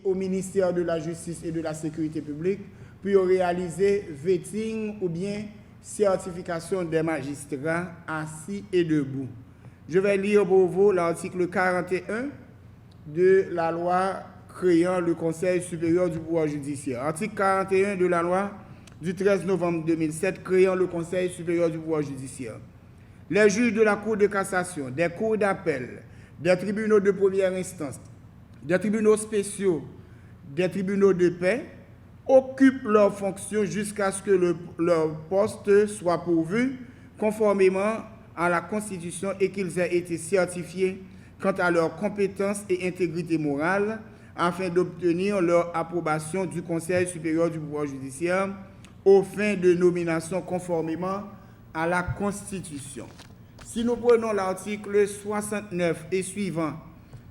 au ministère de la Justice et de la Sécurité publique pour réaliser vetting ou bien certification des magistrats assis et debout. Je vais lire pour vous l'article 41 de la loi créant le Conseil supérieur du pouvoir judiciaire. Article 41 de la loi du 13 novembre 2007 créant le Conseil supérieur du pouvoir judiciaire. Les juges de la Cour de cassation, des cours d'appel, des tribunaux de première instance, des tribunaux spéciaux, des tribunaux de paix occupent leurs fonctions jusqu'à ce que leur poste soit pourvu conformément à la Constitution et qu'ils aient été certifiés quant à leurs compétences et intégrité morale afin d'obtenir leur approbation du Conseil supérieur du pouvoir judiciaire aux fins de nomination conformément à la Constitution. Si nous prenons l'article 69 et suivant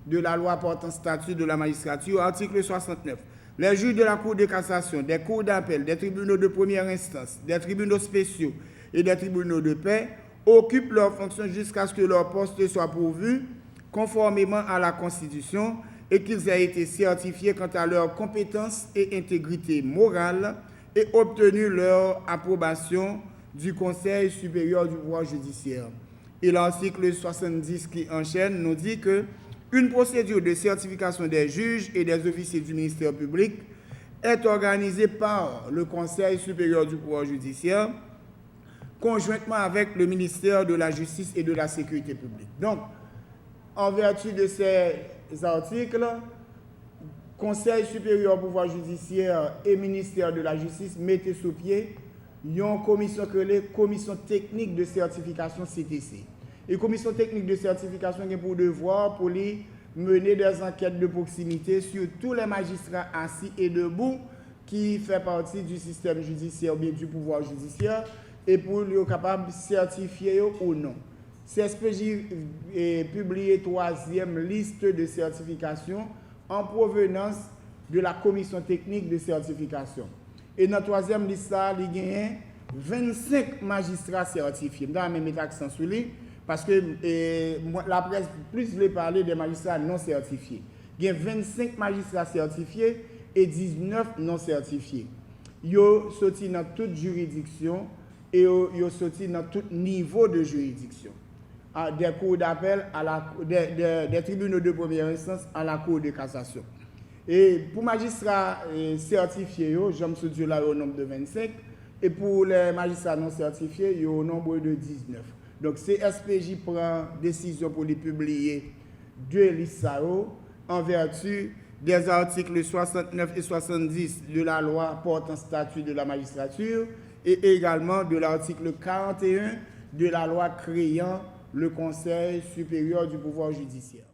de la loi portant statut de la magistrature, article 69, les juges de la Cour de cassation, des cours d'appel, des tribunaux de première instance, des tribunaux spéciaux et des tribunaux de paix occupent leurs fonctions jusqu'à ce que leur poste soit pourvu conformément à la Constitution et qu'ils aient été certifiés quant à leurs compétences et intégrité morale et obtenu leur approbation du Conseil supérieur du pouvoir judiciaire. Et l'article 70 qui enchaîne nous dit que une procédure de certification des juges et des officiers du ministère public est organisée par le Conseil supérieur du pouvoir judiciaire conjointement avec le ministère de la Justice et de la Sécurité publique. Donc, en vertu de ces articles, Conseil supérieur du pouvoir judiciaire et ministère de la Justice mettaient sous pied une commission créée, commission technique de certification CTC. Et commission technique de certification a pour devoir pour les mener des enquêtes de proximité sur tous les magistrats assis et debout qui font partie du système judiciaire ou bien du pouvoir judiciaire et pour les capables de certifier ou non. CSPJ est publié troisième liste de certification en provenance de la commission technique de certification. Et dans la troisième liste, il y a 25 magistrats certifiés. Je vais mettre l'accent sur lui parce que la presse plus veut parler des magistrats non certifiés. Il y a 25 magistrats certifiés et 19 non certifiés. Ils sont sortis dans toute juridiction et ils sont sortis dans tout niveau de juridiction. Des cours d'appel, des tribunaux de première instance à la Cour de cassation. Et pour magistrats certifiés, je me suis là au nombre de 25, et pour les magistrats non certifiés, il y a au nombre de 19. Donc, CSPJ prend décision pour les publier deux listes en vertu des articles 69 et 70 de la loi portant statut de la magistrature et également de l'article 41 de la loi créant le Conseil supérieur du pouvoir judiciaire.